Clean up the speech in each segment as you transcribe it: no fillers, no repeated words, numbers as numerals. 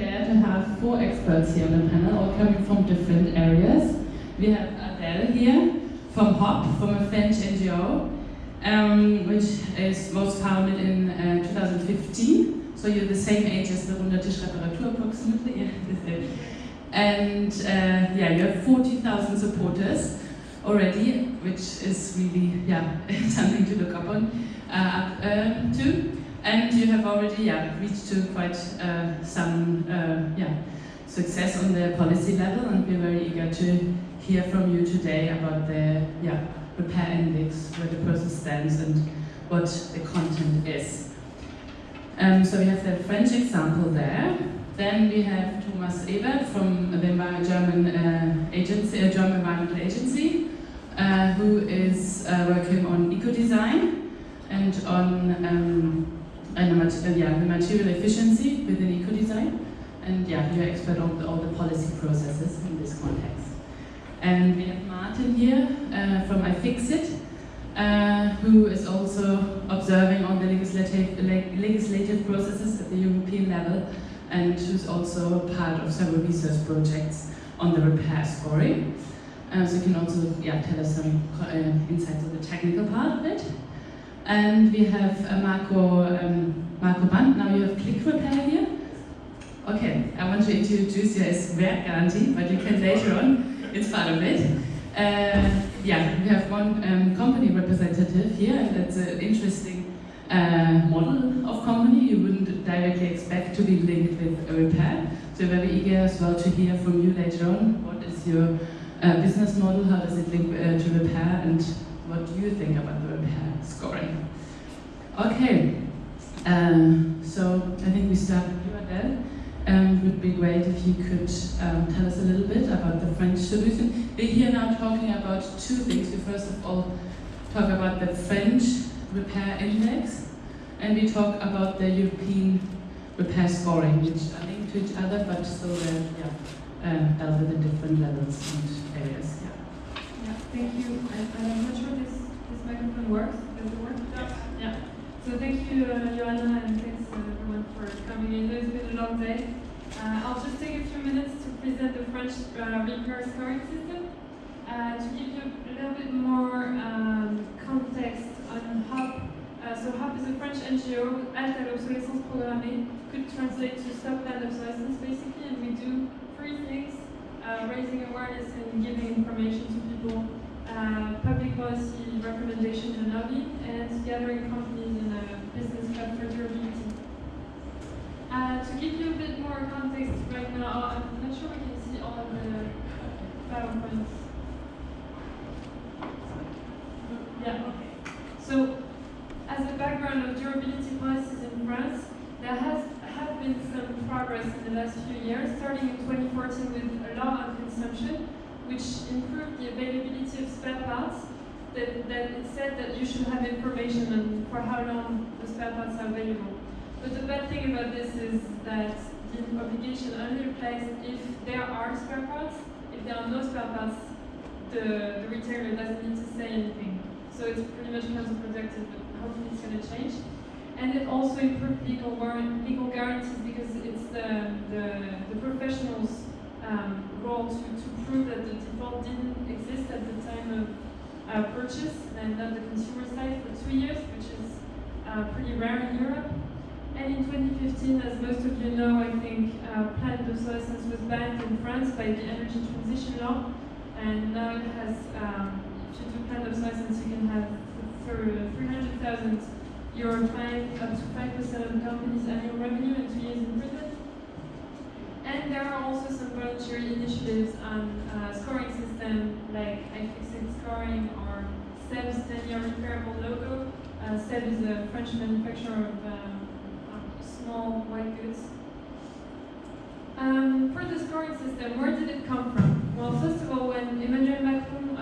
glad to have 4 experts here on the panel, all coming from different areas. We have Adèle here from HOP, from a French NGO, which was founded in 2015. So you're the same age as the Rundertisch Reparatur approximately. And you have 40,000 supporters already, which is really something to look up to. And you have already reached to quite some success on the policy level, and we're very eager to hear from you today about the repair index, where the process stands and what the content is. So we have the French example there. Then we have Thomas Ebert from the German Environmental Agency, who is working on eco-design and on the material efficiency within eco-design. And you're expert on all the policy processes in this context. And we have Martin here from Fixfest, who is also observing on the legislative processes at the European level, and who's also part of several research projects on the repair scoring. So you can also tell us some insights on the technical part of it. And we have Marco Band. Now you have click repair here. Okay, I want to introduce you as Werk Guarantee, but you can later on, it's part of it. We have one company representative here, and that's an interesting model of company you wouldn't directly expect to be linked with a repair. So very eager as well to hear from you later on. What is your business model? How does it link to repair? And what do you think about the repair scoring? Okay, so I think we start with you, Adèle. It would be great if you could tell us a little bit about the French solution. We're here now talking about 2 things. We first of all talk about the French repair index, and we talk about the European repair scoring, which are linked to each other, but still dealt with in different levels and areas. Thank you. I'm not sure this microphone works. Does it work? Yeah. So thank you, Joanna, and thanks everyone for coming in. It's been a long day. I'll just take a few minutes to present the French repair scoring system to give you a little bit more context on HOP. So HOP is a French NGO. Halte à l'obsolescence programmée could translate to stop planned obsolescence basically, and we do 3 things: raising awareness and giving information to people, public policy recommendations and lobbying, and gathering companies in a business club for durability. To give you a bit more context right now, I'm not sure we can see all of the PowerPoints. Okay. So, as a background of durability policies in France, there have been some progress in the last few years, starting in 2014 with a law on consumption, which improved the availability of spare parts, that it said that you should have information on for how long the spare parts are available. But the bad thing about this is that the obligation only applies if there are spare parts. If there are no spare parts, the retailer doesn't need to say anything. So it's pretty much counterproductive, but hopefully it's going to change. And it also improved legal guarantees, because it's the professionals' role to prove that the default didn't exist at the time of purchase, and not the consumer side, for 2 years, which is pretty rare in Europe. And in 2015, as most of you know, I think planned obsolescence was banned in France by the Energy Transition Law, and now it has, if you do planned obsolescence, you can have for 300,000 euro fine, up to 5% of the company's annual revenue, and 2 years in prison. And there are also some voluntary initiatives on scoring system, like iFixit scoring or SEB's 10-year repairable logo. SEB is a French manufacturer of small white goods. For the scoring system, where did it come from? Well, first of all, when Emmanuel Macron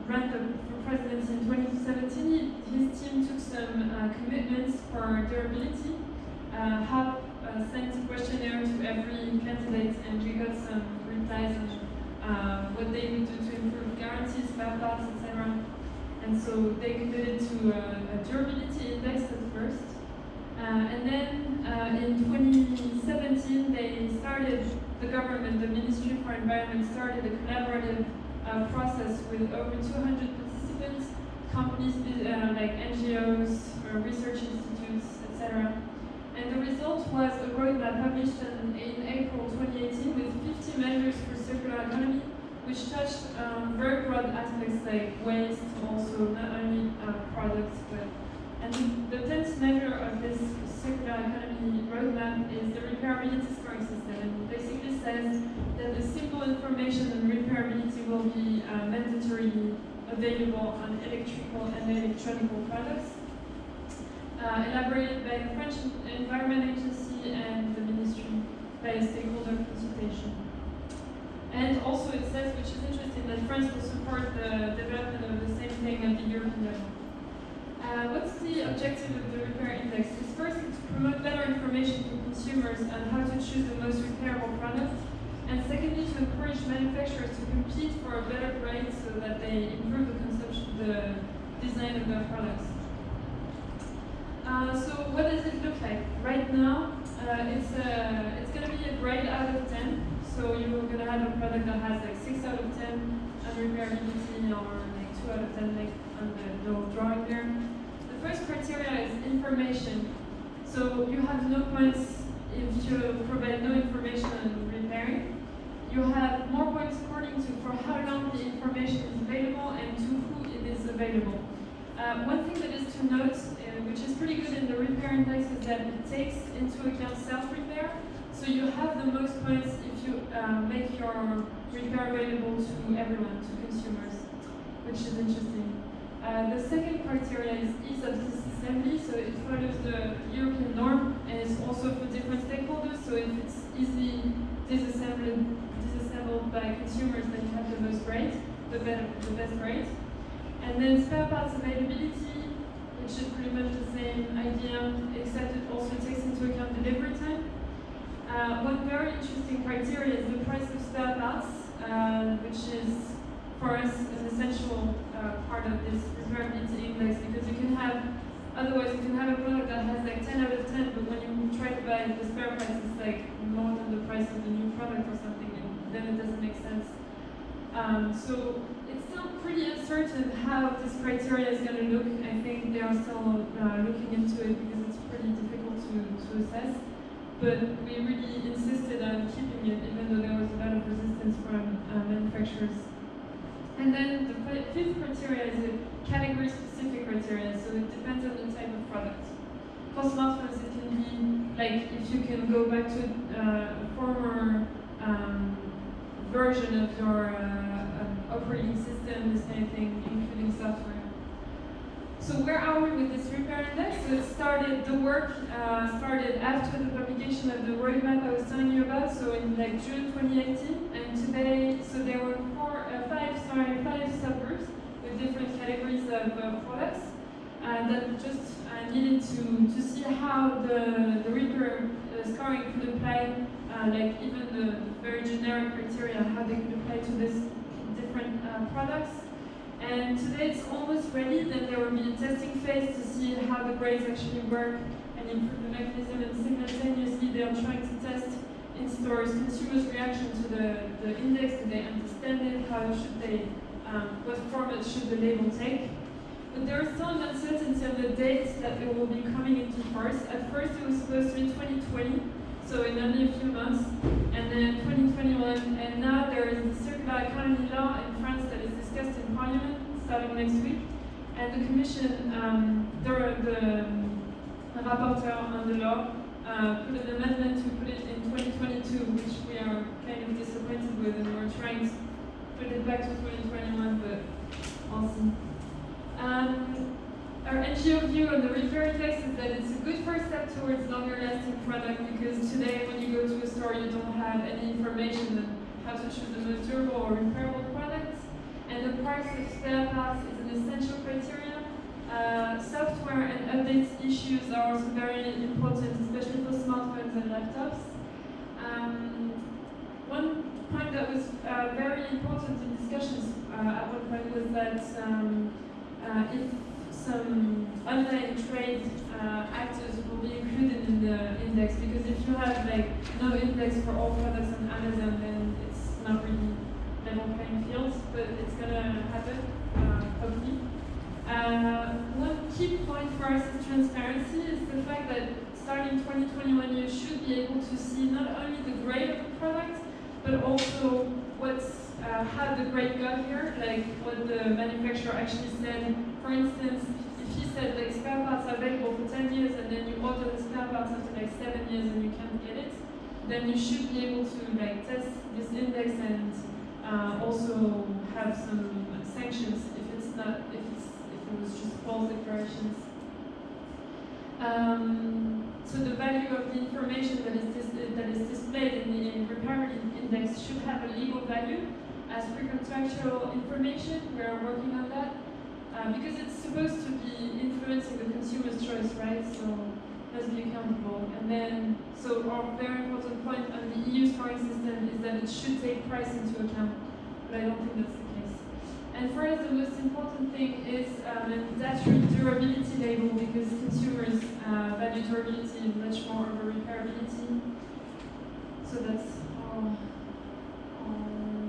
ran for presidency in 2017, his team took some commitments for durability. HOP sent a questionnaire to every candidate, and we got some replies on what they would do to improve guarantees, spare parts, etc. And so they committed to a durability index at first. And then in 2017, they started the government, the Ministry for Environment, started a collaborative process with over 200 participants, companies like NGOs, research institutes, etc. And the result was a roadmap published in April 2018 with 50 measures for circular economy, which touched very broad aspects like waste, also not only products, but and the 10th measure of this circular economy roadmap is the repairability scoring system, and basically says that the simple information on repairability will be mandatorily available on electrical and electronic products, elaborated by the French Environment Agency and the Ministry by a stakeholder consultation. And also it says, which is interesting, that France will support the development of the same thing at the European level. What's the objective of the repair index? It's first to promote better information for consumers on how to choose the most repairable product, and secondly to encourage manufacturers to compete for a better grade so that they improve the consumption, the design of their products. So what does it look like? Right now, it's going to be a grade out of 10. So you're going to have a product that has like 6 out of 10 on repairability, or like 2 out of 10 like on the little drawing there. The first criteria is information. So you have no points if you provide no information on repairing. You have more points according to for how long the information is available and to who it is available. One thing that is to note, which is pretty good in the repair index, is that it takes into account self-repair. So you have the most points if you make your repair available to everyone, to consumers, which is interesting. The second criteria is ease of disassembly, so it follows the European norm, and it's also for different stakeholders, so if it's easily disassembled by consumers, then you have the most grade, the best grade. And then spare parts availability, which is pretty much the same idea, except it also takes into account delivery time. One very interesting criteria is the price of spare parts, which is for us an essential part of this repairability index, because you can have, otherwise you can have a product that has like 10 out of 10, but when you try to buy the spare parts, it's like more than the price of the new product or something, and then it doesn't make sense. So it's still pretty uncertain how this criteria is going to look. I think they are still looking into it because it's pretty difficult to assess. But we really insisted on keeping it, even though there was a lot of resistance from manufacturers. And then the fifth criteria is a category-specific criteria, so it depends on the type of product. For smartphones, it can be like if you can go back to a former version of your operating system, this kind of thing, including software. So where are we with this repair index? So it started, the work started after the publication of the roadmap I was telling you about, so in like June 2018, and today, so there were five subgroups with different categories of products that just needed to see how the repair scoring could apply, like even the very generic criteria, how they could apply to this different products. And today it's almost ready, then there will be a testing phase to see how the grades actually work and improve the mechanism, and simultaneously they are trying to test in stores consumers' reaction to the index. Do they understand it? How should they, what format should the label take? But there is still an uncertainty on the dates that it will be coming into force. At first it was supposed to be 2020, so in only a few months, and then 2021, and now there is the circular economy law in France that is discussed in Parliament starting next week, and the Commission, the rapporteur on the law, put an amendment to put it in 2022, which we are kind of disappointed with, and we're trying to put it back to 2021, but we'll see. Our NGO view on the repair index is that it's a good first step towards longer lasting product, because today when you go to a store you don't have any information on how to choose the most durable or repairable products, and the price of spare parts is an essential criteria. Software and updates issues are also very important, especially for smartphones and laptops. One point that was very important in discussions at one point was that if some online trade actors will be included in the index, because if you have like no index for all products on Amazon, then it's not really level playing fields, but it's gonna happen, hopefully. One key point for us is transparency, is the fact that starting 2021 you should be able to see not only the grade of the product, but also what's how the grade got here, like what the manufacturer actually said. For instance, if he said like spare parts are available for 10 years and then you order the spare parts after like 7 years and you can't get it, then you should be able to like test this index and also have some sanctions if it's not, if it was just false declarations. So the value of the information that is displayed in the repairability index should have a legal value as pre-contractual information. We are working on that because it's supposed to be influencing the consumer's choice, right? So it must be accountable. And then, so our very important point on the EU scoring system is that it should take price into account, but I don't think that's the case. And for us, the most important thing is a mandatory durability label, because consumers value durability much more over repairability. So that's our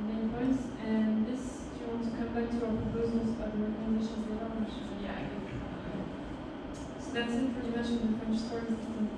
main points. And this, do you want to come back to our proposals about the recommendations later? Yeah, I can. So that's it pretty much on the French scoring system.